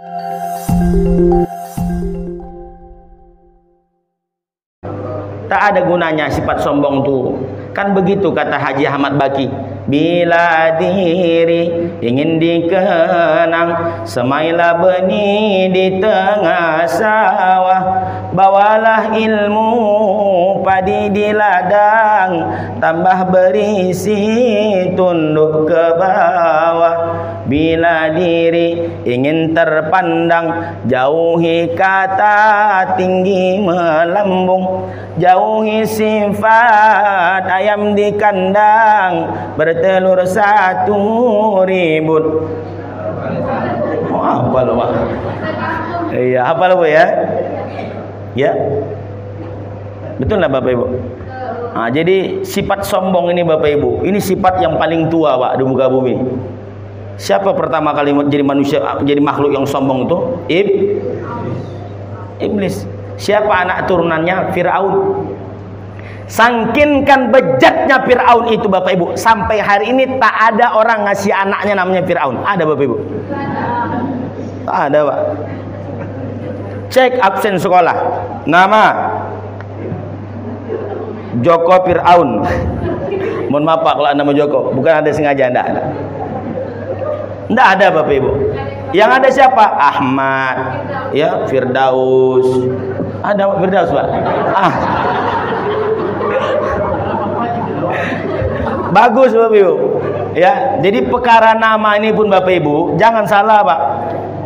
Tak ada gunanya sifat sombong tuh. Kan begitu kata Haji Ahmad Baki. Bila diri ingin dikenang, semailah benih di tengah sawah. Bawalah ilmu padi di ladang, tambah berisi tunduk ke bawah. Bila diri ingin terpandang, jauhi kata tinggi melambung. Jauhi sifat ayam di kandang, bertelur 1 ribut. Oh, hafal lu, Pak. Iya, hafal lu ya. Ya. Betul lah Bapak Ibu. Nah, jadi sifat sombong ini Bapak Ibu, ini sifat yang paling tua Pak di muka bumi. Siapa pertama kali jadi manusia, jadi makhluk yang sombong itu? Iblis. Siapa anak turunannya? Fir'aun. Sangkinkan bejatnya Fir'aun itu Bapak Ibu, sampai hari ini tak ada orang ngasih anaknya namanya Fir'aun. Ada Bapak Ibu? Tak ada Pak. Cek absen sekolah, nama Joko Fir'aun. Mohon maaf Pak kalau nama Joko, bukan ada sengaja, enggak ada. Enggak ada Bapak Ibu. Yang ada siapa? Ahmad, ya, Firdaus. Ada Firdaus Pak? Bagus Bapak Ibu. Ya, jadi perkara nama ini pun Bapak Ibu, jangan salah Pak.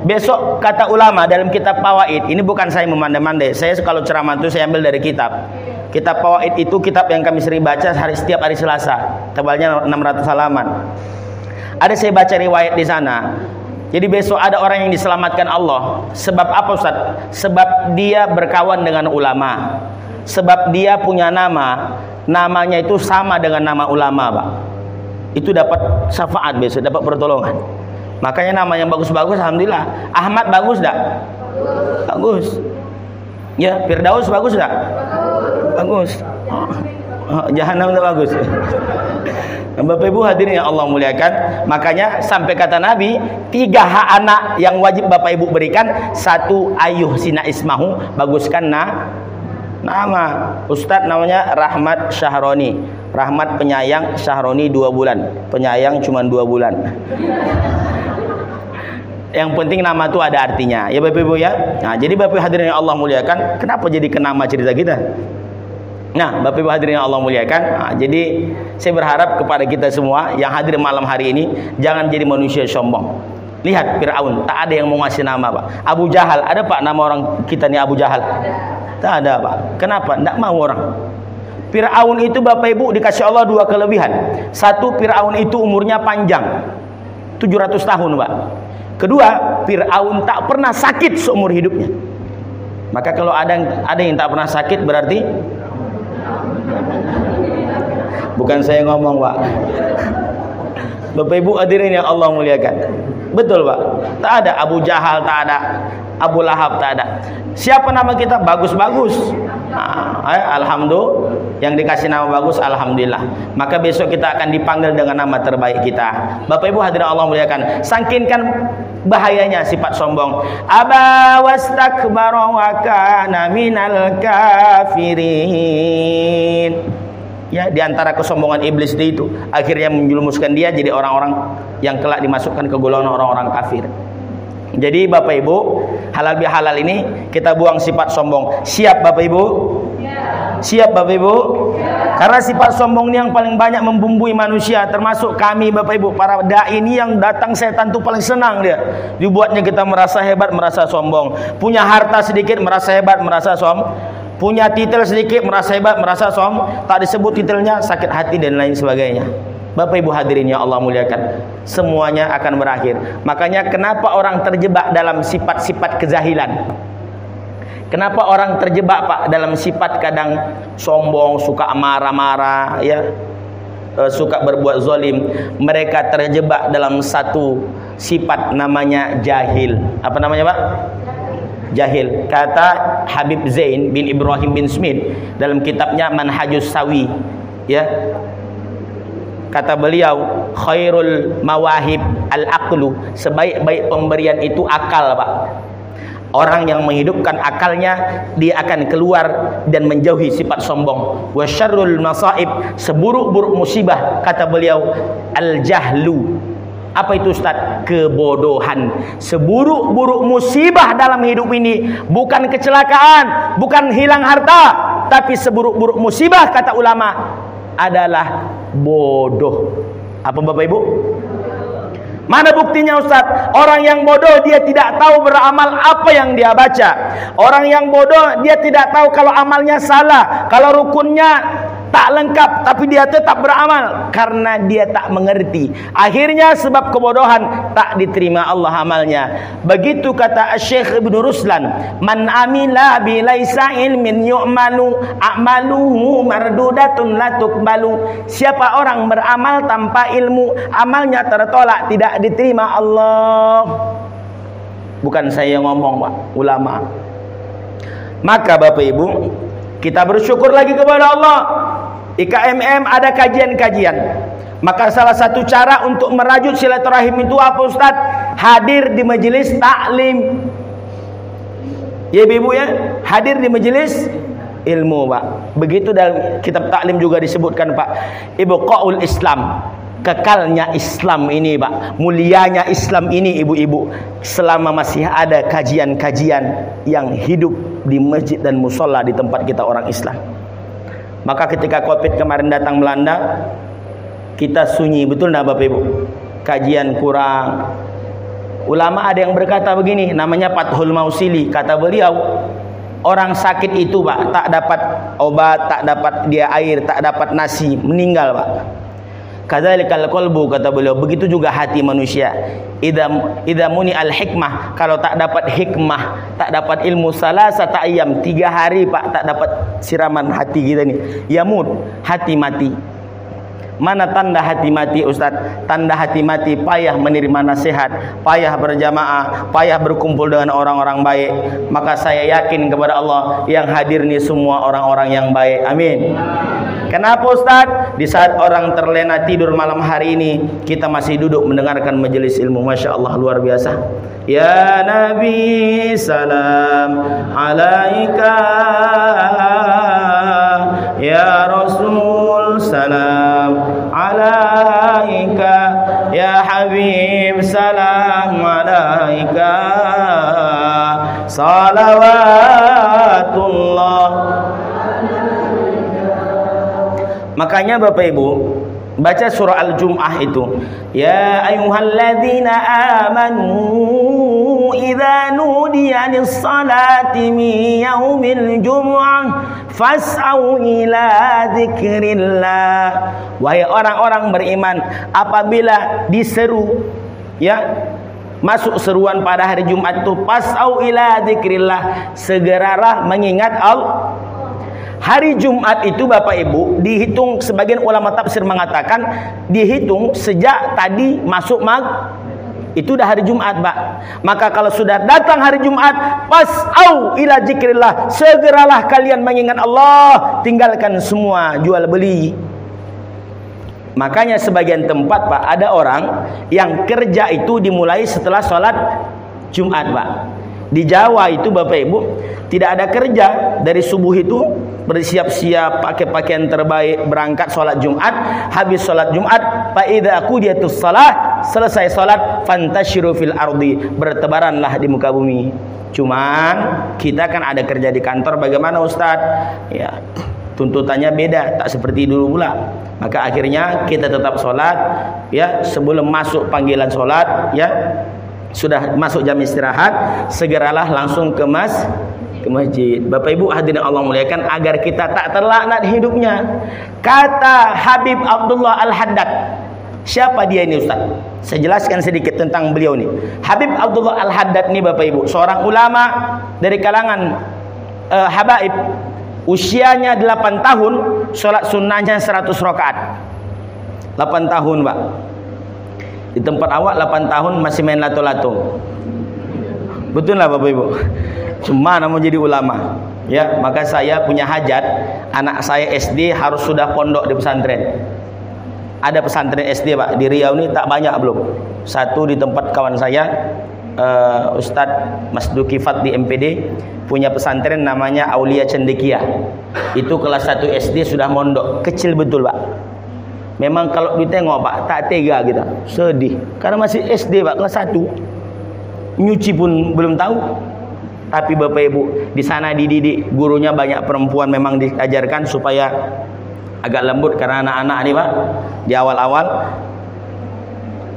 Besok kata ulama dalam kitab Fawaid, ini bukan saya memandai-mandai. Saya kalau ceramah itu saya ambil dari kitab. Kitab Fawaid itu kitab yang kami sering baca setiap hari Selasa. Tebalnya 600 halaman. Ada saya baca riwayat di sana. Jadi besok ada orang yang diselamatkan Allah. Sebab apa Ustaz? Sebab dia berkawan dengan ulama. Sebab dia punya nama. Namanya itu sama dengan nama ulama Pak. Itu dapat syafaat besok, dapat pertolongan. Makanya nama yang bagus-bagus alhamdulillah. Ahmad bagus enggak? Bagus. Ya, Firdaus bagus enggak? Bagus. Jahanam enggak bagus. Bapak Ibu hadirin yang Allah muliakan, makanya sampai kata Nabi, 3 hak anak yang wajib Bapak Ibu berikan. 1, ayuh sina ismahu, baguskan nama. Ustadz namanya Rahmat Syahroni. Rahmat penyayang, Syahroni 2 bulan. Penyayang cuma 2 bulan. Yang penting nama itu ada artinya. Ya Bapak Ibu ya. Nah, jadi Bapak Ibu hadirin yang Allah muliakan, kenapa jadi kenama cerita kita? Nah, Bapak Ibu hadirin yang Allah muliakan, jadi saya berharap kepada kita semua yang hadir malam hari ini, jangan jadi manusia sombong. Lihat Fir'aun, tak ada yang mau ngasih nama Pak. Abu Jahal, ada Pak nama orang kita nih Abu Jahal? Tak ada Pak. Kenapa? Tidak mau orang. Fir'aun itu Bapak Ibu dikasih Allah 2 kelebihan. 1, Fir'aun itu umurnya panjang, 700 tahun Pak. Kedua, Fir'aun tak pernah sakit seumur hidupnya. Maka kalau ada yang tak pernah sakit berarti bukan saya ngomong Pak. Bapak Ibu hadirin yang Allah muliakan. Betul Pak. Tak ada Abu Jahal, tak ada Abu Lahab, tak ada. Siapa nama kita? Bagus-bagus. Alhamdulillah. Yang dikasih nama bagus, alhamdulillah. Maka besok kita akan dipanggil dengan nama terbaik kita. Bapak Ibu hadirin Allah muliakan. Sangkinkan bahayanya sifat sombong. Aba wastakbara wa kana minal kafirin. Ya, di antara kesombongan iblis itu akhirnya menjerumuskan dia jadi orang-orang yang kelak dimasukkan ke golongan orang-orang kafir. Jadi Bapak Ibu, halal bihalal ini kita buang sifat sombong. Siap Bapak Ibu? Siap Bapak Ibu? Karena sifat sombong ini yang paling banyak membumbui manusia, termasuk kami Bapak Ibu, para dai ini yang datang setan tuh paling senang dia. Dibuatnya kita merasa hebat, merasa sombong. Punya harta sedikit merasa hebat, merasa sombong. Punya titel sedikit merasa hebat, merasa sombong. Tak disebut titelnya, sakit hati dan lain sebagainya. Bapak Ibu hadirin yang Allah muliakan, semuanya akan berakhir. Makanya kenapa orang terjebak dalam sifat-sifat kejahilan? Kenapa orang terjebak Pak dalam sifat kadang sombong, suka marah-marah, ya, suka berbuat zalim? Mereka terjebak dalam satu sifat namanya jahil. Apa namanya Pak? Jahil. Kata Habib Zain bin Ibrahim bin Smith dalam kitabnya Manhajus Sawi, ya, Kata beliau, khairul mawahib al-aqlu, sebaik-baik pemberian itu akal, Pak. Orang yang menghidupkan akalnya, dia akan keluar dan menjauhi sifat sombong. Wa syarrul masaib, seburuk-buruk musibah, kata beliau, al-jahlu. Apa itu Ustaz? Kebodohan. Seburuk-buruk musibah dalam hidup ini bukan kecelakaan, bukan hilang harta, tapi seburuk-buruk musibah, kata ulama, adalah bodoh. Apa Bapak Ibu? Mana buktinya Ustaz? Orang yang bodoh dia tidak tahu beramal apa yang dia baca. Orang yang bodoh dia tidak tahu kalau amalnya salah, kalau rukunnya tak lengkap, tapi dia tetap beramal karena dia tak mengerti. Akhirnya sebab kebodohan tak diterima Allah amalnya. Begitu kata Syekh Ibn Ruslan, man amila bi laisa ilmin yu'malu a'maluhu mardudatun la tuqbalu. Siapa orang beramal tanpa ilmu, amalnya tertolak, tidak diterima Allah. Bukan saya yang ngomong, Pak, ulama. Maka Bapak Ibu, kita bersyukur lagi kepada Allah. IKMM ada kajian-kajian. Maka salah satu cara untuk merajut silaturahim itu apa Ustaz? Hadir di majelis taklim. Ya Ibu ya, hadir di majelis ilmu, Pak. Begitu dalam kitab taklim juga disebutkan, Pak. Ibqaul Islam, kekalnya Islam ini, Pak. Mulianya Islam ini, ibu-ibu, selama masih ada kajian-kajian yang hidup di masjid dan musola di tempat kita orang Islam. Maka ketika Covid kemarin datang melanda, kita sunyi, betul enggak Bapak Ibu? Kajian kurang. Ulama ada yang berkata begini, namanya Fathul Mausili. Kata beliau, orang sakit itu, Pak, tak dapat obat, tak dapat dia air, tak dapat nasi, meninggal, Pak. Kadzalikal qalbu, kata beliau, begitu juga hati manusia. Idza muni al hikmah, kalau tak dapat hikmah, tak dapat ilmu, salasata ayyam, 3 hari, Pak, tak dapat siraman hati kita nih. Yamut, hati mati. Mana tanda hati mati Ustaz? Tanda hati mati payah menerima nasihat, payah berjamaah, payah berkumpul dengan orang-orang baik. Maka saya yakin kepada Allah, yang hadir nih semua orang-orang yang baik. Amin. Kenapa Ustaz? Di saat orang terlena tidur malam hari ini, kita masih duduk mendengarkan majelis ilmu. Masya Allah, luar biasa. Ya Nabi salam alaika, ya Rasul salam alaika, ya Habib salam alaika, salawatullah. Makanya Bapak Ibu, baca surah Al-Jum'ah itu, ya ayyuhalladzina amanu idza nudiya lis-salati min yaumil jum'ah fas'au ila dzikrillah. Wahai orang-orang beriman, apabila diseru, ya, masuk seruan pada hari Jumat itu, fas'au ila dzikrillah, segeralah mengingat Allah. Hari Jumat itu Bapak Ibu dihitung, sebagian ulama tafsir mengatakan dihitung sejak tadi masuk itu dah hari Jumat, Pak. Maka kalau sudah datang hari Jumat, fas'au ila dzikrillah, segeralah kalian mengingat Allah, tinggalkan semua jual beli. Makanya sebagian tempat, Pak, ada orang yang kerja itu dimulai setelah sholat Jumat, Pak. Di Jawa itu Bapak Ibu tidak ada kerja dari subuh itu, bersiap-siap pakai pakaian terbaik, berangkat sholat Jumat. Habis sholat Jumat, fa idza qudiyatus shalah, selesai sholat, fantashiru fil ardi, bertebaranlah di muka bumi. Cuman kita kan ada kerja di kantor, bagaimana Ustaz? Ya, tuntutannya beda, tak seperti dulu pula. Maka akhirnya kita tetap sholat, ya, sebelum masuk panggilan sholat, ya, sudah masuk jam istirahat, segeralah langsung ke masjid. Bapak Ibu hadirin Allah muliakan, agar kita tak terlaknat hidupnya. Kata Habib Abdullah Al-Haddad. Siapa dia ini Ustaz? Saya jelaskan sedikit tentang beliau ini. Habib Abdullah Al-Haddad ini Bapak Ibu, seorang ulama dari kalangan habaib. Usianya 8 tahun, sholat sunnahnya 100 rakaat. 8 tahun, Pak. Di tempat awak 8 tahun masih main lato-lato. Betul lah Bapak Ibu. Cuma mau jadi ulama. Ya, maka saya punya hajat, anak saya SD harus sudah pondok di pesantren. ada pesantren SD Pak di Riau ini tak banyak belum. Satu di tempat kawan saya Ustadz Mas Dukifat di MPD punya pesantren namanya Aulia Cendekia. Itu kelas 1 SD sudah mondok, kecil betul Pak. Memang kalau ditengok Pak tak tega kita, sedih karena masih SD Pak, kelas 1. Nyuci pun belum tahu. Tapi Bapak Ibu di sana dididik, gurunya banyak perempuan, memang diajarkan supaya agak lembut karena anak-anak nih Pak di awal-awal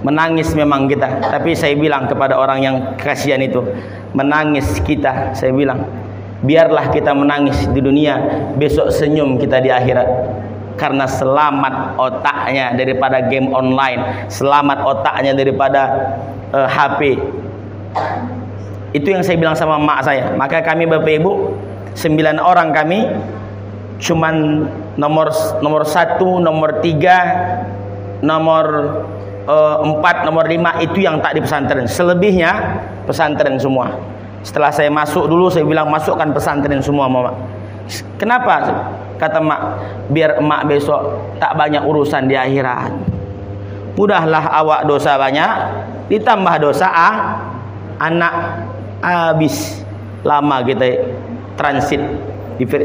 menangis memang kita. Tapi saya bilang kepada orang yang kasihan itu, menangis kita, saya bilang biarlah kita menangis di dunia, besok senyum kita di akhirat. Karena selamat otaknya daripada game online, selamat otaknya daripada HP. Itu yang saya bilang sama mak saya. Maka kami Bapak Ibu 9 orang kami, cuman nomor 1, nomor 3, nomor 4, nomor 5 itu yang tak di pesantren. Selebihnya pesantren semua. Setelah saya masuk dulu, saya bilang masukkan pesantren semua Mak. Kenapa? Kata mak, biar emak besok tak banyak urusan di akhirat. Mudahlah awak dosa banyak, ditambah dosa anak, habis lama kita transit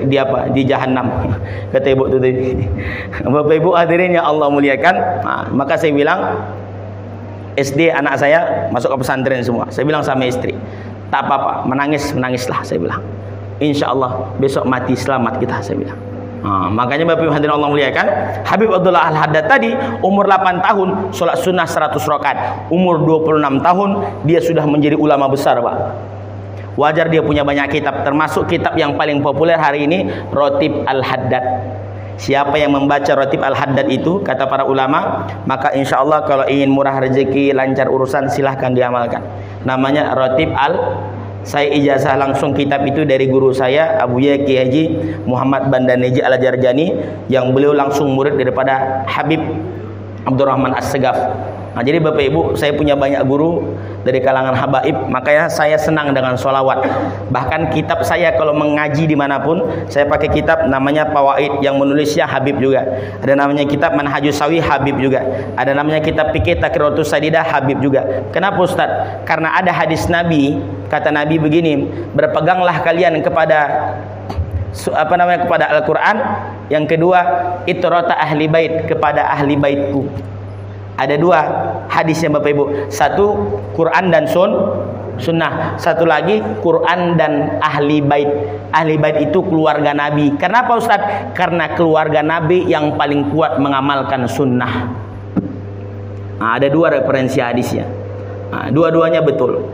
di apa, di jahanam, kata ibu tu tadi. Bapak Ibu hadirin yang Allah muliakan, maka saya bilang SD anak saya masuk ke pesantren semua. Saya bilang sama istri, tak apa-apa, menangislah, saya bilang. Insya Allah besok mati selamat kita, saya bilang. Makanya Bapak Ibu hadirin Allah muliakan, Habib Abdullah Al-Haddad tadi umur 8 tahun sholat sunnah 100 rakaat, umur 26 tahun dia sudah menjadi ulama besar Pak. Wajar dia punya banyak kitab, termasuk kitab yang paling populer hari ini, Rotib Al-Haddad. Siapa yang membaca Rotib Al-Haddad itu, kata para ulama, maka insya Allah kalau ingin murah rezeki, lancar urusan, silahkan diamalkan. Namanya Rotib Saya ijazah langsung kitab itu dari guru saya Abu Kiai Haji Muhammad Bandaneji Al-Jarjani, yang beliau langsung murid daripada Habib Abdurrahman As-Segaf. Jadi Bapak Ibu, saya punya banyak guru dari kalangan habaib, makanya saya senang dengan sholawat. Bahkan kitab saya kalau mengaji dimanapun, saya pakai kitab namanya Fawaid, yang menulisnya Habib juga. Ada namanya kitab Manhajus Sawi, Habib juga. Ada namanya kitab Fikih Takiratus Sadidah, Habib juga. Kenapa Ustaz? Karena ada hadis Nabi, kata Nabi begini, berpeganglah kalian kepada kepada Al-Quran. Yang kedua, itrata ahli bait, kepada ahli baitku. Ada 2 hadisnya Bapak Ibu. Satu Quran dan sunnah. Satu lagi Quran dan ahli bait. Ahli bait itu keluarga Nabi. Kenapa Ustaz? Karena keluarga Nabi yang paling kuat mengamalkan sunnah. Ada 2 referensi hadisnya. Dua-duanya betul.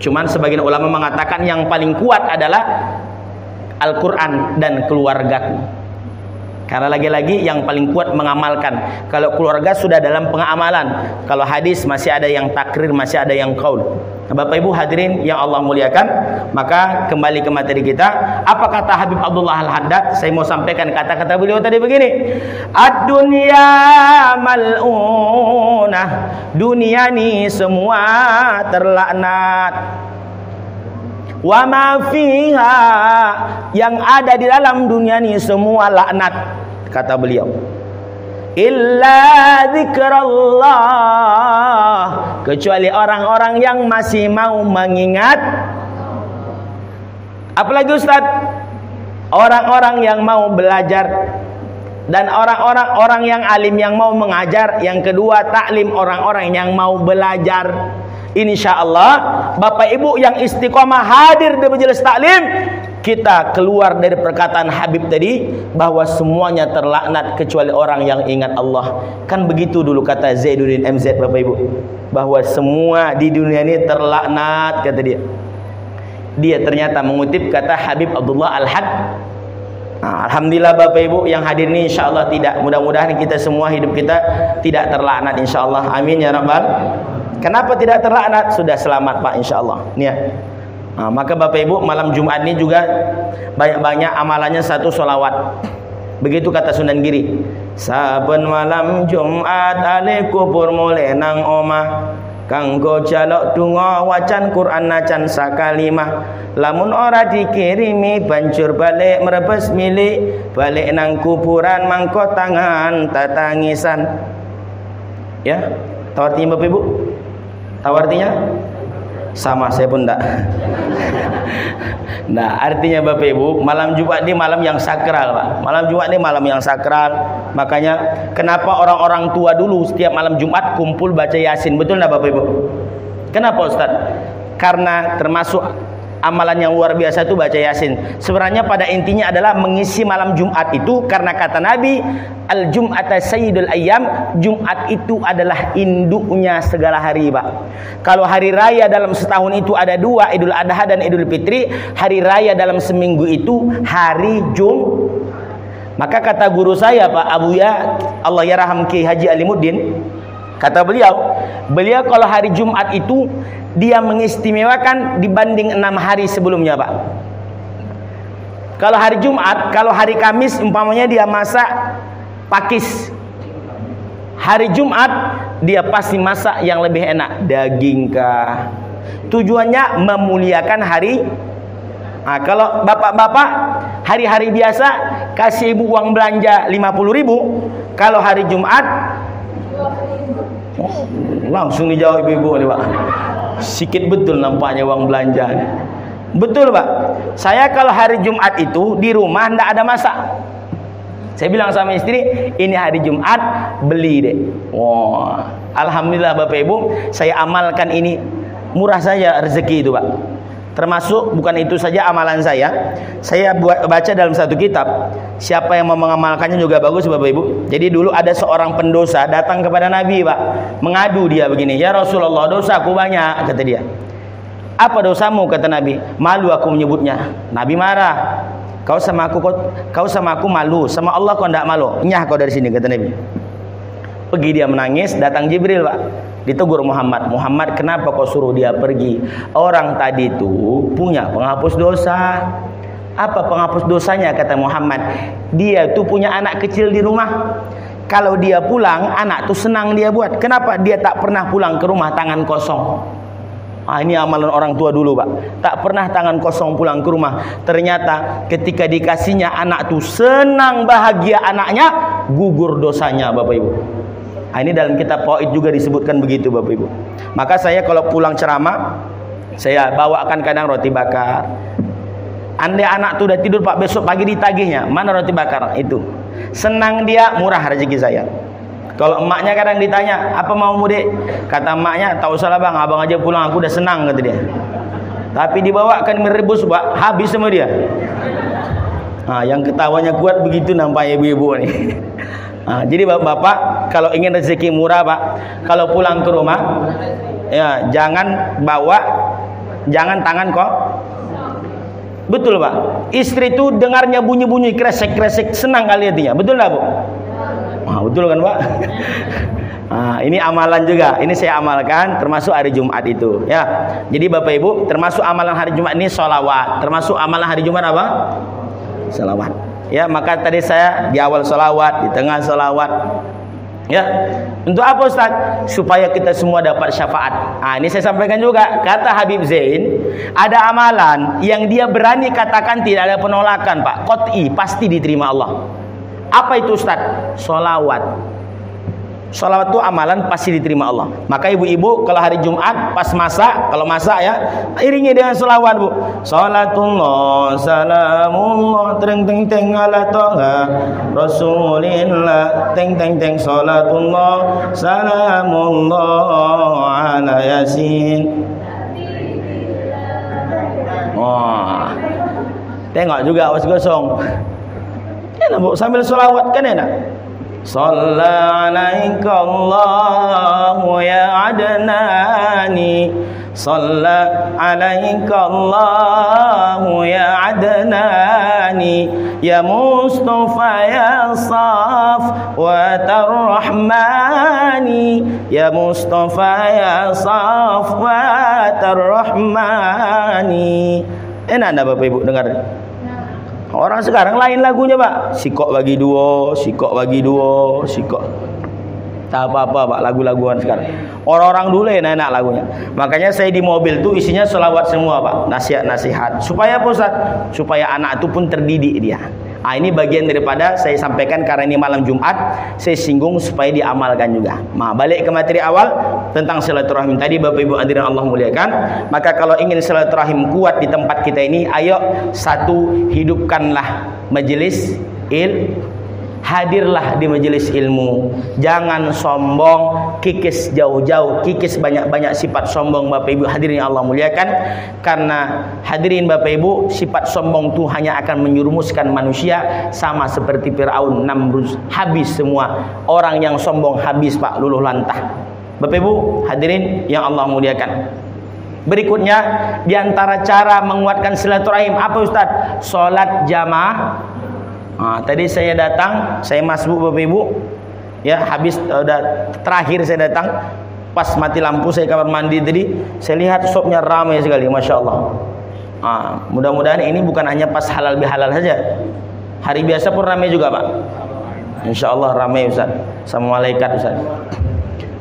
Cuman sebagian ulama mengatakan yang paling kuat adalah Al-Quran dan keluargaku. Karena lagi-lagi yang paling kuat mengamalkan. Kalau keluarga sudah dalam pengamalan, kalau hadis masih ada yang takrir, masih ada yang qaul. Bapak Ibu hadirin yang Allah muliakan, maka kembali ke materi kita. Apa kata Habib Abdullah Al-Haddad? Saya mau sampaikan kata-kata beliau tadi begini. Ad-dunya mal'unah, dunia ni semua terlaknat. Wa ma fiha, yang ada di dalam dunia ini semua laknat, kata beliau. Illa zikrullah, kecuali orang-orang yang masih mau mengingat. Apalagi Ustaz? Orang-orang yang mau belajar, dan orang-orang yang alim yang mau mengajar. Yang kedua, taklim, orang-orang yang mau belajar. Insya Allah Bapak Ibu yang istiqomah hadir di majelis taklim, kita keluar dari perkataan Habib tadi bahwa semuanya terlaknat kecuali orang yang ingat Allah. Kan begitu dulu kata Zainuddin MZ Bapak Ibu, bahwa semua di dunia ini terlaknat, kata dia. Dia ternyata mengutip kata Habib Abdullah Al-Haddad. Alhamdulillah Bapak Ibu yang hadir ini, insya Allah tidak. Mudah-mudahan kita semua hidup kita tidak terlaknat, insya Allah. Amin ya rabbal. Kenapa tidak terlaknat? Sudah selamat Pak, insya Allah. Maka Bapak Ibu malam Jumat ini juga banyak-banyak amalannya satu sholawat. Begitu kata Sunan Giri. Saben malam Jumat ale kubur mulai nang omah, kanggo jaluk donga wacan Quran nacan sakalimah. Lamun ora dikirimi banjur balik merebes milik, balik nang kuburan mangko tangan tatangisan. Ya, tahu artinya Bapak Ibu? Tahu artinya? Sama, saya pun enggak. Nah, artinya Bapak Ibu, malam Jumat ini malam yang sakral, Pak. Malam Jumat ini malam yang sakral. Makanya kenapa orang-orang tua dulu setiap malam Jumat kumpul baca Yasin? Betul enggak Bapak Ibu? Kenapa Ustaz? Karena termasuk amalan yang luar biasa itu baca Yasin. Sebenarnya pada intinya adalah mengisi malam Jumat itu, karena kata Nabi, al-Jum'ata sayyidul ayyam, Jumat itu adalah induknya segala hari, Pak. Kalau hari raya dalam setahun itu ada dua, Idul Adha dan Idul Fitri. Hari raya dalam seminggu itu hari Jumat. Maka kata guru saya Pak Abuya, Allah yarham Ki Haji Alimuddin, kata beliau kalau hari Jumat itu dia mengistimewakan dibanding 6 hari sebelumnya, Pak. Kalau hari Jumat, kalau hari Kamis umpamanya dia masak pakis, hari Jumat dia pasti masak yang lebih enak, daging kah. Tujuannya memuliakan hari. Nah, kalau bapak-bapak hari-hari biasa kasih ibu uang belanja 50.000, kalau hari Jumat langsung dijawab ibu-ibu nih Pak. Sikit betul nampaknya uang belanja. Betul Pak. Saya kalau hari Jumat itu di rumah ndak ada masak. Saya bilang sama istri, ini hari Jumat beli deh. Wah, alhamdulillah Bapak Ibu, saya amalkan ini. Murah saja rezeki itu Pak. Termasuk bukan itu saja amalan saya baca dalam satu kitab. Siapa yang mau mengamalkannya juga bagus Bapak Ibu. Jadi dulu ada seorang pendosa datang kepada Nabi Pak, mengadu dia begini, ya Rasulullah, dosaku banyak, kata dia. Apa dosamu, kata Nabi? Malu aku menyebutnya. Nabi marah. Kau sama aku malu, sama Allah kau tidak malu. Nyah kau dari sini, kata Nabi. Pergi dia menangis, datang Jibril Pak. Ditegur Muhammad, kenapa kau suruh dia pergi? Orang tadi itu punya penghapus dosa. Apa penghapus dosanya, kata Muhammad? Dia itu punya anak kecil di rumah. Kalau dia pulang, anak tuh senang dia buat. Kenapa? Dia tak pernah pulang ke rumah tangan kosong. Ini amalan orang tua dulu Pak. Tak pernah tangan kosong pulang ke rumah. Ternyata ketika dikasihnya anak tuh senang bahagia anaknya, gugur dosanya Bapak Ibu. Ini dalam kitab Fawaid juga disebutkan begitu Bapak Ibu. Maka saya kalau pulang ceramah, saya bawakan kadang roti bakar. Andai anak tuh udah tidur Pak, besok pagi ditagihnya, mana roti bakar itu. Senang dia, murah rezeki saya. Kalau emaknya kadang ditanya, apa mau Dek? Kata emaknya, tak usah lah bang, abang aja pulang, aku udah senang, kata dia. Tapi dibawakan merebus Pak, habis sama dia. Yang ketawanya kuat begitu nampaknya ibu-ibu nih. Jadi bapak-bapak kalau ingin rezeki murah Pak, kalau pulang ke rumah ya jangan jangan tangan kok. Betul Pak. Istri itu dengarnya bunyi-bunyi kresek-kresek senang kali hatinya. Betul enggak Bu? Betul kan Pak? Ini amalan juga. Ini saya amalkan termasuk hari Jumat itu ya. Jadi Bapak Ibu, termasuk amalan hari Jumat ini sholawat. Termasuk amalan hari Jumat apa? Sholawat. Ya, maka tadi saya di awal sholawat, di tengah sholawat. Ya, untuk apa Ustaz? Supaya kita semua dapat syafaat. Ini saya sampaikan juga. Kata Habib Zain, ada amalan yang dia berani katakan tidak ada penolakan Pak. Qot'i, pasti diterima Allah. Apa itu Ustaz? Sholawat. Sholawat itu amalan pasti diterima Allah. Maka ibu-ibu kalau hari Jumat pas masak, kalau masak ya iringi dengan sholawat Bu. Sholatullah salamullah teng teng teng ala toha Rasulillah teng teng teng sholatullah salamullah ala yasin. Tengok juga awas gosong. Enak Bu, sambil sholawat kan enak. Shalla alaika Allahu ya Adnani, Shalla alaika Allahu ya Adnani, ya Mustafa ya Safwatar Rahmani, ya Mustafa ya Safwatar Rahmani. Enak enggak Bapak Ibu dengar? Orang sekarang lain lagunya Pak. Sikok bagi dua, sikok bagi dua, sikok. Tak apa-apa Pak, lagu-laguan sekarang. Orang-orang dulu enak lagunya. Makanya saya di mobil tuh isinya sholawat semua Pak. Nasihat-nasihat. Supaya apa Ustaz? Supaya anak itu pun terdidik dia. Ini bagian daripada saya sampaikan karena ini malam Jumat, saya singgung supaya diamalkan juga. Balik ke materi awal tentang silaturahim tadi, Bapak Ibu hadirin Allah muliakan. Maka kalau ingin silaturahim kuat di tempat kita ini, ayo satu, hidupkanlah majelis hadirlah di majelis ilmu. Jangan sombong, kikis jauh-jauh, kikis banyak-banyak sifat sombong Bapak Ibu hadirin Allah muliakan. Karena hadirin Bapak Ibu, sifat sombong itu hanya akan menyerumuskan manusia sama seperti Firaun, Namrud, habis semua. Orang yang sombong habis Pak, luluh lantah. Bapak Ibu hadirin yang Allah muliakan. Berikutnya diantara cara menguatkan silaturahim apa Ustaz? Sholat jamaah. Tadi saya datang, saya masbuk Bapak Ibu, ya habis udah terakhir saya datang, pas mati lampu saya kamar mandi tadi, saya lihat shopnya ramai sekali, masya Allah. Mudah-mudahan ini bukan hanya pas halal bihalal saja, hari biasa pun ramai juga Pak. Insya Allah ramai Ustaz, sama malaikat Ustaz,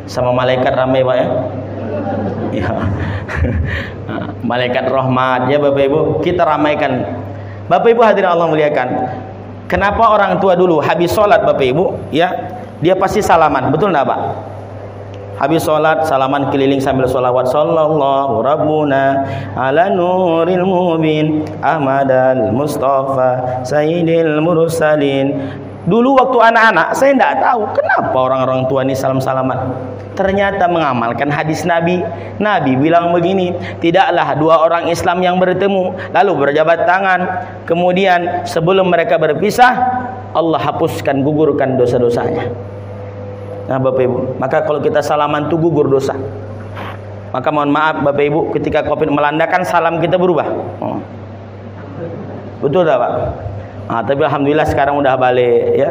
sama malaikat ramai Pak ya. Ya. Malaikat rahmat ya Bapak Ibu, kita ramaikan. Bapak Ibu hadirin Allah muliakan. Kenapa orang tua dulu habis sholat Bapak Ibu ya, dia pasti salaman, betul enggak Pak? Habis sholat salaman keliling sambil sholawat, sallallahu rabbuna ala nuril mubin Ahmadal Mustafa Sayyidil Mursalin. Dulu waktu anak-anak saya tidak tahu kenapa orang-orang tua ini salam-salaman. Ternyata mengamalkan hadis Nabi. Nabi bilang begini, tidaklah dua orang Islam yang bertemu lalu berjabat tangan, kemudian sebelum mereka berpisah Allah hapuskan, gugurkan dosa-dosanya. Nah Bapak Ibu, maka kalau kita salaman itu gugur dosa. Maka mohon maaf Bapak Ibu, ketika Covid melanda kan salam kita berubah. Betul tak Pak? Tapi alhamdulillah sekarang udah balik ya.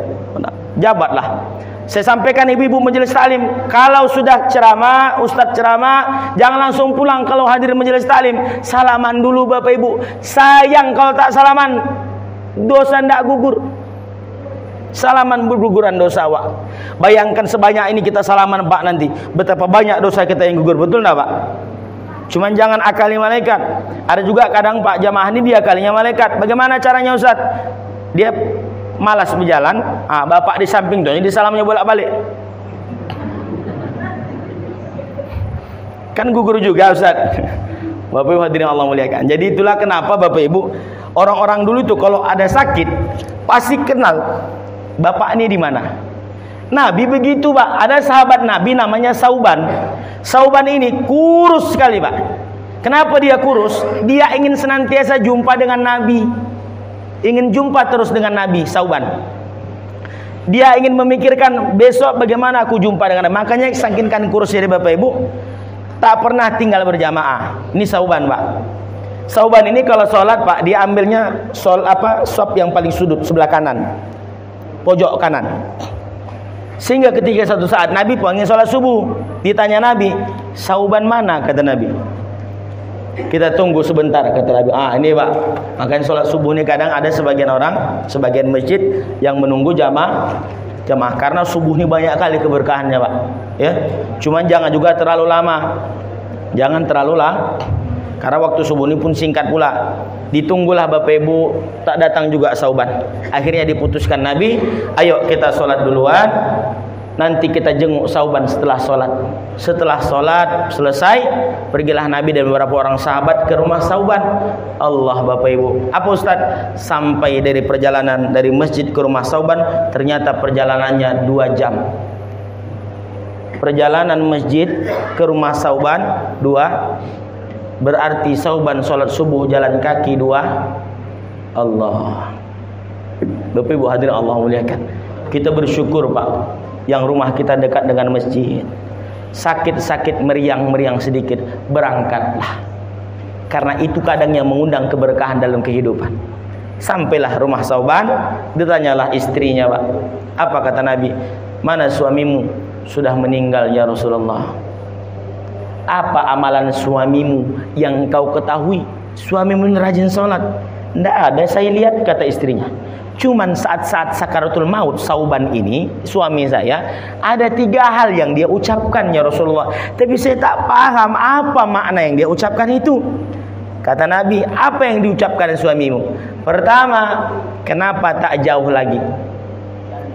Jabatlah. Saya sampaikan ibu-ibu majelis taklim, kalau sudah ceramah, ustaz ceramah, jangan langsung pulang kalau hadir majelis taklim. Salaman dulu Bapak Ibu. Sayang kalau tak salaman, dosa ndak gugur. Salaman berguguran dosa Pak. Bayangkan sebanyak ini kita salaman Pak, nanti betapa banyak dosa kita yang gugur, betul enggak Pak? Cuman jangan akali malaikat. Ada juga kadang Pak jamaah ini dia akalinya malaikat. Bagaimana caranya Ustaz? Dia malas berjalan, bapak di samping tuh, jadi salamnya bolak-balik. Kan gugur juga Ustaz. Bapak Ibu hadirin Allah muliakan. Jadi itulah kenapa Bapak Ibu, orang-orang dulu itu kalau ada sakit pasti kenal bapak ini di mana. Nabi begitu Pak. Ada sahabat Nabi namanya Sauban. Sauban ini kurus sekali Pak. Kenapa dia kurus? Dia ingin senantiasa jumpa dengan Nabi, ingin jumpa terus dengan Nabi. Sauban, dia ingin memikirkan besok bagaimana aku jumpa dengan Nabi. Makanya saking kan kurusnya Bapak Ibu, tak pernah tinggal berjamaah. Ini Sauban Pak. Sauban ini kalau sholat Pak, dia ambilnya sop yang paling sudut sebelah kanan, pojok kanan. Sehingga ketika satu saat Nabi ingin sholat subuh, ditanya Nabi, Sauban mana? Kata Nabi. Kita tunggu sebentar, kata Nabi. Ini Pak, makanya sholat subuh ini kadang ada sebagian orang, sebagian masjid yang menunggu jamaah, karena subuh ini banyak kali keberkahannya Pak. Ya, cuman jangan juga terlalu lama, jangan terlalu lama, karena waktu subuh ini pun singkat pula. Ditunggulah Bapak Ibu, tak datang juga Sauban. Akhirnya diputuskan Nabi, ayo kita sholat duluan, nanti kita jenguk Sauban setelah sholat. Setelah sholat selesai, pergilah Nabi dan beberapa orang sahabat ke rumah Sauban. Allah Bapak Ibu, apa Ustaz? Sampai dari perjalanan dari masjid ke rumah Sauban, ternyata perjalanannya 2 jam. Perjalanan masjid ke rumah Sauban 2, berarti Sauban sholat subuh jalan kaki 2. Allah. Bapak Ibu hadirin Allah muliakan. Kita bersyukur Pak, yang rumah kita dekat dengan masjid. Sakit-sakit meriang-meriang sedikit, berangkatlah. Karena itu kadang yang mengundang keberkahan dalam kehidupan. Sampailah rumah Sauban, ditanyalah istrinya Pak. Apa kata Nabi? Mana suamimu? Sudah meninggal ya Rasulullah. Apa amalan suamimu yang kau ketahui? Suamimu rajin sholat? Tidak ada, saya lihat, kata istrinya. Cuman saat-saat sakaratul maut Sauban ini, suami saya, ada 3 hal yang dia ucapkan ya Rasulullah. Tapi saya tak paham apa makna yang dia ucapkan itu. Kata Nabi, apa yang diucapkan suamimu? Pertama, kenapa tak jauh lagi?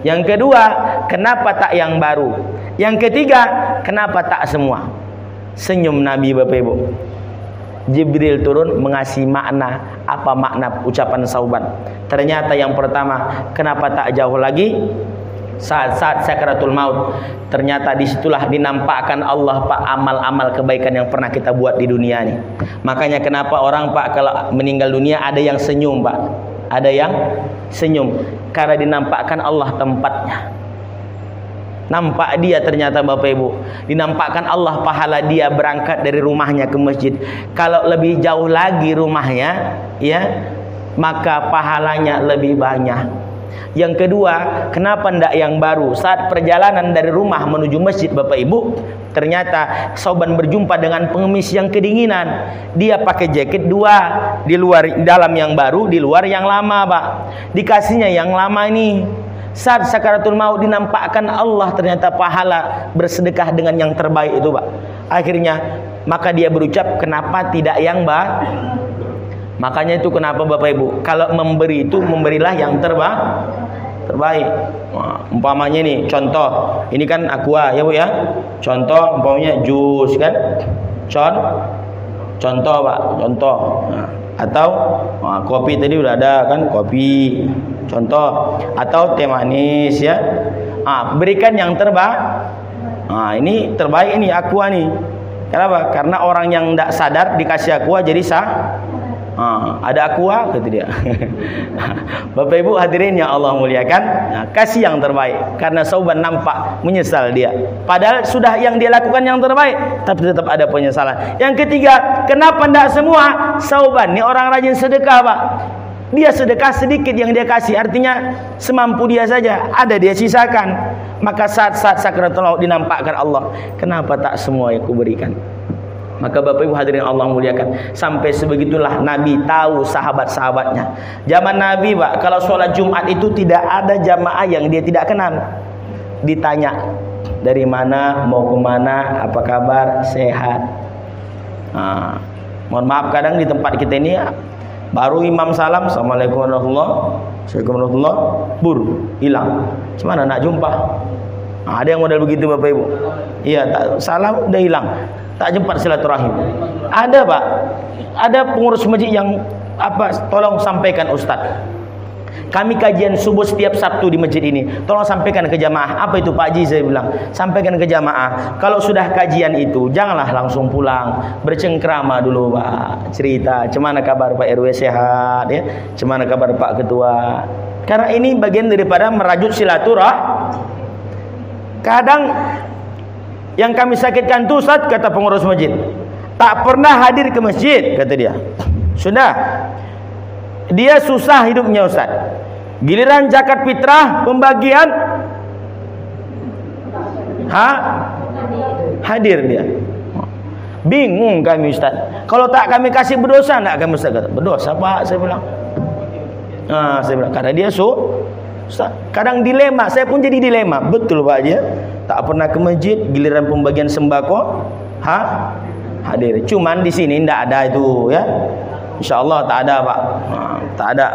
Yang kedua, kenapa tak yang baru? Yang ketiga, kenapa tak semua? Senyum Nabi, Bapak Ibu. Jibril turun mengasih makna. Apa makna ucapan Sauban? Ternyata yang pertama, kenapa tak jauh lagi? Saat-saat sakaratul maut, ternyata disitulah dinampakkan Allah Pak amal-amal kebaikan yang pernah kita buat di dunia ini. Makanya kenapa orang Pak kalau meninggal dunia ada yang senyum Pak, ada yang senyum karena dinampakkan Allah tempatnya. Nampak dia ternyata Bapak Ibu, dinampakkan Allah pahala dia berangkat dari rumahnya ke masjid. Kalau lebih jauh lagi rumahnya, ya, maka pahalanya lebih banyak. Yang kedua, kenapa ndak yang baru? Saat perjalanan dari rumah menuju masjid Bapak Ibu, ternyata Sauban berjumpa dengan pengemis yang kedinginan. Dia pakai jaket dua, di luar dalam yang baru, di luar yang lama Pak. Dikasihnya yang lama ini. Saat sakaratul maut dinampakkan Allah ternyata pahala bersedekah dengan yang terbaik itu Pak. Akhirnya maka dia berucap, kenapa tidak yang baru? Makanya itu kenapa Bapak Ibu, kalau memberi itu memberilah yang terbaik. Nah, umpamanya nih, contoh, ini kan aqua ya Bu ya. Contoh umpamanya jus kan. Contoh Pak, contoh. Nah, atau kopi tadi udah ada kan, kopi. Contoh, atau teh manis ya. Berikan yang terbaik. Ini terbaik ini aqua nih. Kenapa? Karena orang yang tidak sadar dikasih aqua jadi ada aqua kata dia. Bapak Ibu hadirin yang Allah muliakan, kasih yang terbaik karena Sauban nampak menyesal dia. Padahal sudah yang dia lakukan yang terbaik, tapi tetap ada penyesalan. Yang ketiga, kenapa tidak semua? Sauban ini orang rajin sedekah Pak. Dia sedekah sedikit yang dia kasih, artinya semampu dia saja, ada dia sisakan. Maka saat-saat sakaratul maut dinampakkan Allah, kenapa tak semua yang kuberikan? Maka Bapak Ibu hadirin Allah muliakan, sampai sebegitulah Nabi tahu sahabat-sahabatnya. Zaman Nabi Pak, kalau sholat Jumat itu tidak ada jamaah yang dia tidak kenal. Ditanya, dari mana, mau kemana, apa kabar, sehat. Mohon maaf kadang di tempat kita ini baru imam salam, assalamualaikum warahmatullahi, bur, hilang. Gimana nak jumpa? Ada yang model begitu Bapak Ibu. Iya, salam udah hilang. Tak jumpa silaturahim. Ada Pak, ada pengurus masjid yang tolong sampaikan Ustaz, kami kajian subuh setiap Sabtu di masjid ini, tolong sampaikan ke jamaah. Apa itu Pak Haji? Saya bilang, sampaikan ke jamaah, kalau sudah kajian itu janganlah langsung pulang, bercengkrama dulu Pak, cerita cemana kabar Pak RW sehat ya, cemana kabar Pak Ketua, karena ini bagian daripada merajut silaturahim. Kadang yang kami sakitkan itu Ustaz, kata pengurus masjid, tak pernah hadir ke masjid, kata dia. Sudah, dia susah hidupnya Ustaz. Giliran zakat fitrah pembagian, hadir dia. Bingung kami Ustaz. Kalau tak kami kasih berdosa enggak kami Ustaz? Kata, berdosa Pak, saya bilang. Saya bilang, karena dia Ustaz, kadang dilema, saya pun jadi dilema. Betul Pak aja, tak pernah ke masjid, giliran pembagian sembako hadir. Cuman di sini tidak ada itu ya. Insyaallah tak ada Pak. Tak ada.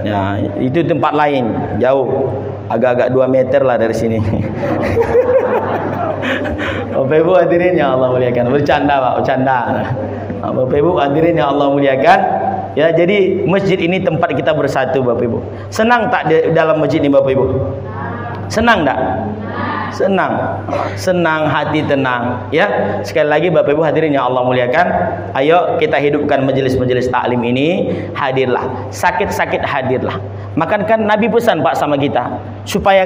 Ya, itu tempat lain, jauh. Agak-agak 2 meter lah dari sini. Bapak Ibu hadirin yang Allah muliakan. Bercanda Pak, bercanda. Bapak Ibu hadirin yang Allah muliakan. Ya, jadi masjid ini tempat kita bersatu Bapak Ibu. Senang tak di dalam masjid ini Bapak Ibu? Senang tak? Senang, hati tenang ya. Sekali lagi Bapak Ibu hadirin yang Allah muliakan, ayo kita hidupkan majelis-majelis taklim ini. Hadirlah, sakit-sakit hadirlah. Makan kan Nabi pesan Pak sama kita, supaya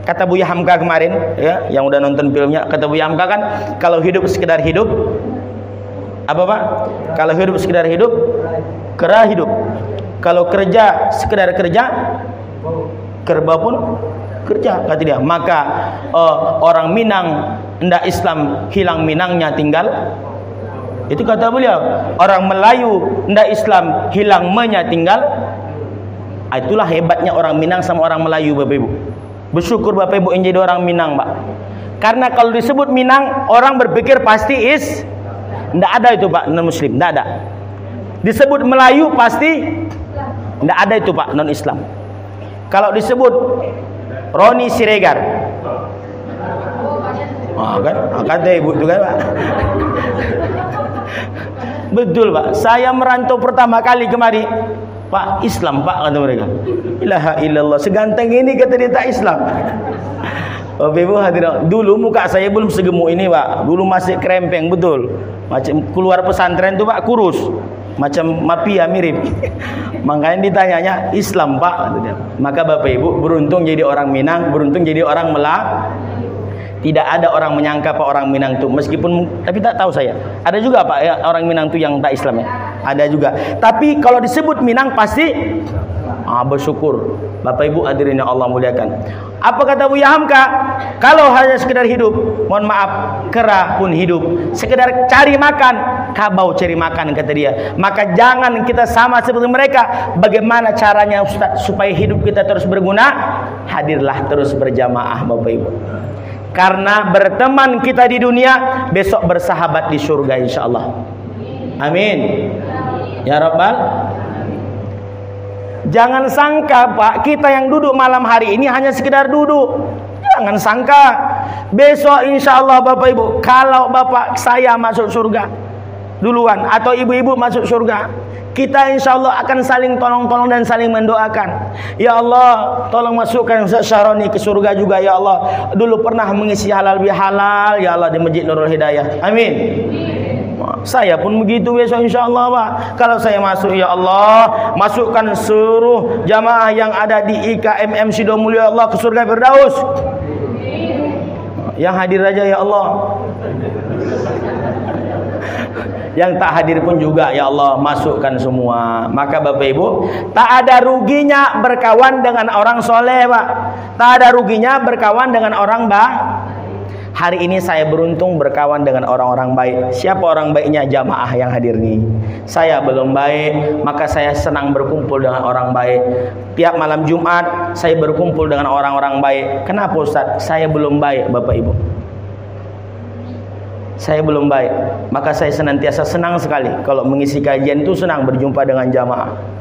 kata Buya Hamka kemarin ya, yang udah nonton filmnya, kata Buya Hamka kan, kalau hidup sekedar hidup apa Pak? Kalau hidup sekedar hidup, kera hidup. Kalau kerja sekedar kerja, kerbau pun kerja, kata dia. Maka orang Minang hendak Islam hilang Minangnya tinggal. Itu kata beliau. Orang Melayu hendak Islam hilang menya tinggal. Itulah hebatnya orang Minang sama orang Melayu Bapak Ibu. Bersyukur Bapak Ibu yang jadi orang Minang Pak. Karena kalau disebut Minang, orang berpikir pasti tidak ada itu Pak, non muslim, tidak ada. Disebut Melayu pasti tidak ada itu Pak, non Islam. Kalau disebut Roni Siregar, kata ibu itu kan Pak. Betul Pak, saya merantau pertama kali kemari Pak, Islam Pak, kata mereka. Ilaha illallah, seganteng ini kata dia tak Islam. Bapak Ibu hadirin, dulu muka saya belum segemuk ini Pak, dulu masih krempeng betul, macam keluar pesantren tuh Pak, kurus, macam mafia mirip. Makanya ditanyanya Islam Pak, kata dia. Maka Bapak Ibu beruntung jadi orang Minang, beruntung jadi orang Melah. Tidak ada orang menyangka Pak orang Minang itu, meskipun tapi tak tahu saya. Ada juga Pak ya, orang Minang itu yang tak Islam ya. Ada juga. Tapi kalau disebut Minang pasti bersyukur. Bapak Ibu hadirin yang Allah muliakan. Apa kata Buya Hamka? Kalau hanya sekedar hidup, mohon maaf, kera pun hidup. Sekedar cari makan, kabau cari makan kata dia. Maka jangan kita sama seperti mereka. Bagaimana caranya Ustaz supaya hidup kita terus berguna? Hadirlah terus berjamaah Bapak Ibu. Karena berteman kita di dunia, besok bersahabat di surga insyaallah. Amin. Ya Rabbal. Jangan sangka Pak, kita yang duduk malam hari ini hanya sekedar duduk. Jangan sangka besok insyaallah Bapak Ibu, kalau Bapak saya masuk surga duluan atau ibu-ibu masuk surga, kita insyaallah akan saling tolong-tolong dan saling mendoakan. Ya Allah, tolong masukkan Ustaz Syahroni ke surga juga ya Allah. Dulu pernah mengisi halal bihalal ya Allah di Masjid Nurul Hidayah. Amin. Saya pun begitu besok insyaallah Pak. Kalau saya masuk ya Allah, masukkan seluruh jamaah yang ada di IKMM Sidomulyo ya Allah ke surga Firdaus. Yang hadir aja ya Allah. Yang tak hadir pun juga ya Allah, masukkan semua. Maka Bapak Ibu, tak ada ruginya berkawan dengan orang soleh Pak. Tak ada ruginya berkawan dengan orang Hari ini saya beruntung berkawan dengan orang-orang baik. Siapa orang baiknya? Jamaah yang hadir nih. Saya belum baik, maka saya senang berkumpul dengan orang baik. Tiap malam Jumat saya berkumpul dengan orang-orang baik. Kenapa Ustaz? Saya belum baik Bapak Ibu. Saya belum baik, maka saya senantiasa senang sekali kalau mengisi kajian itu, senang berjumpa dengan jamaah.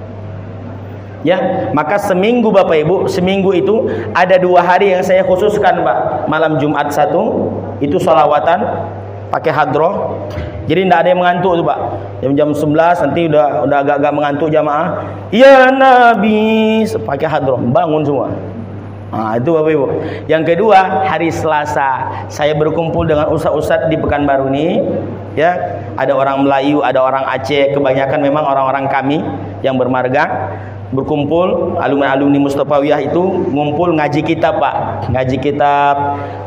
Ya, maka seminggu Bapak Ibu, seminggu itu ada 2 hari yang saya khususkan Pak. Malam Jumat 1 itu sholawatan pakai hadroh. Jadi tidak ada yang mengantuk tuh Pak. Jam 11 nanti udah agak-agak mengantuk jamaah. Ya Nabi, pakai hadroh, bangun semua. Itu Bapak Ibu. Yang kedua, hari Selasa saya berkumpul dengan ustaz-ustaz di Pekanbaru ini. Ya, ada orang Melayu, ada orang Aceh, kebanyakan memang orang-orang kami yang bermarga. Berkumpul alumni Mustafawiyah itu ngumpul ngaji kitab Pak, ngaji kitab.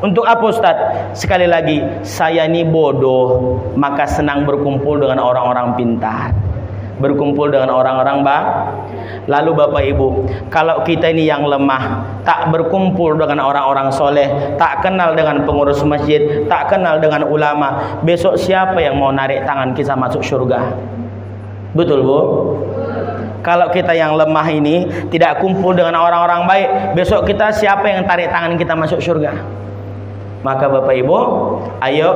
Untuk apa Ustaz? Sekali lagi, saya ini bodoh, maka senang berkumpul dengan orang-orang pintar, berkumpul dengan orang-orang Lalu Bapak Ibu, kalau kita ini yang lemah, tak berkumpul dengan orang-orang soleh, tak kenal dengan pengurus masjid, tak kenal dengan ulama, besok siapa yang mau narik tangan kita masuk surga? Betul Bu? Kalau kita yang lemah ini tidak kumpul dengan orang-orang baik, besok kita siapa yang tarik tangan kita masuk surga? Maka Bapak Ibu, ayo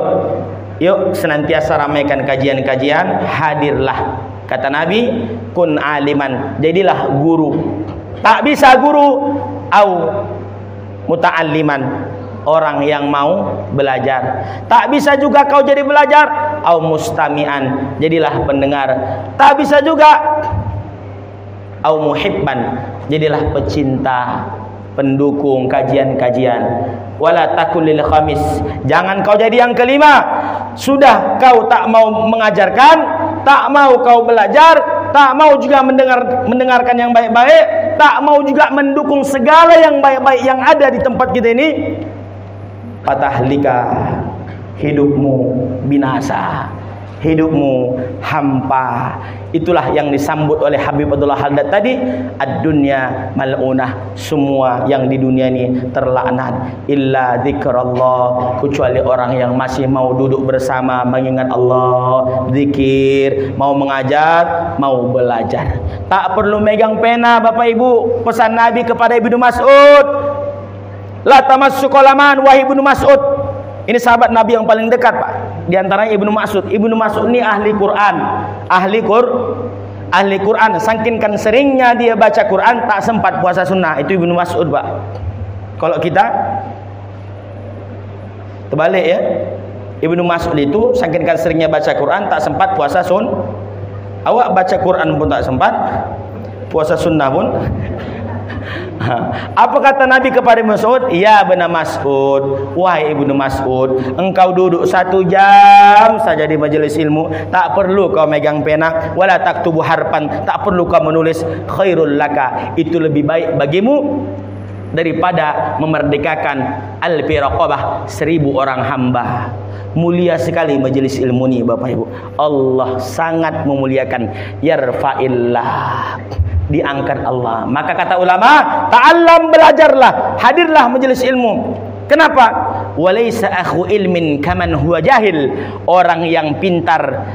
yuk senantiasa ramaikan kajian-kajian, hadirlah. Kata Nabi, kun aliman, jadilah guru. Tak bisa guru au muta'alliman, orang yang mau belajar. Tak bisa juga kau jadi belajar au mustami'an, jadilah pendengar. Tak bisa juga au muhibban, jadilah pecinta, pendukung kajian-kajian. Wala takul lil khamis, jangan kau jadi yang kelima. Sudah kau tak mau mengajarkan, tak mau kau belajar, tak mau juga mendengarkan yang baik-baik, tak mau juga mendukung segala yang baik-baik yang ada di tempat kita ini, fatahlika, hidupmu binasa, hidupmu hampa. Itulah yang disambut oleh Habib Abdullah Haddad tadi, ad-dunya mal'unah, semua yang di dunia ini terlaknat, illa dzikrullah, kecuali orang yang masih mau duduk bersama mengingat Allah, zikir, mau mengajar, mau belajar. Tak perlu megang pena Bapak Ibu. Pesan Nabi kepada Ibnu Mas'ud, la tamassu qalaman wahai Ibnu Mas'ud. Ini sahabat Nabi yang paling dekat Pak. Di antaranya Ibnu Mas'ud. Ibnu Mas'ud ini ahli Quran, ahli Quran, saking seringnya dia baca Quran tak sempat puasa sunnah. Itu Ibnu Mas'ud, Pak. Kalau kita terbalik ya. Ibnu Mas'ud itu saking seringnya baca Quran tak sempat puasa Awak baca Quran pun tak sempat, puasa sunnah pun. Apa kata Nabi kepada Mas'ud? Ya Ibnu Mas'ud, wahai Ibnu Mas'ud, engkau duduk 1 jam saja di majelis ilmu, tak perlu kau megang pena, wala taktubu harpan, tak perlu kau menulis, khairul laka, itu lebih baik bagimu daripada memerdekakan al-firaqabah 1000 orang hamba. Mulia sekali majelis ilmu ni, Bapak Ibu. Allah sangat memuliakan. Yarfa'illah, diangkat Allah. Maka kata ulama, ta'allam, belajarlah, hadirlah majelis ilmu. Kenapa? Walaysa akhu ilmin kaman huwa jahil. Orang yang pintar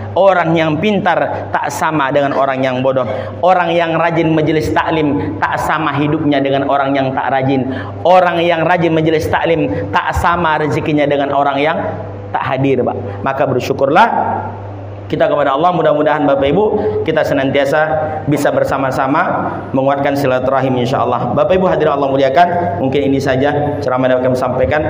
tak sama dengan orang yang bodoh. Orang yang rajin majelis taklim tak sama hidupnya dengan orang yang tak rajin. Orang yang rajin majelis taklim tak sama rezekinya dengan orang yang tak hadir, Pak. Maka bersyukurlah kita kepada Allah. Mudah-mudahan Bapak Ibu kita senantiasa bisa bersama-sama menguatkan silaturahim insyaallah. Bapak Ibu hadirin Allah muliakan, mungkin ini saja ceramah yang kami sampaikan.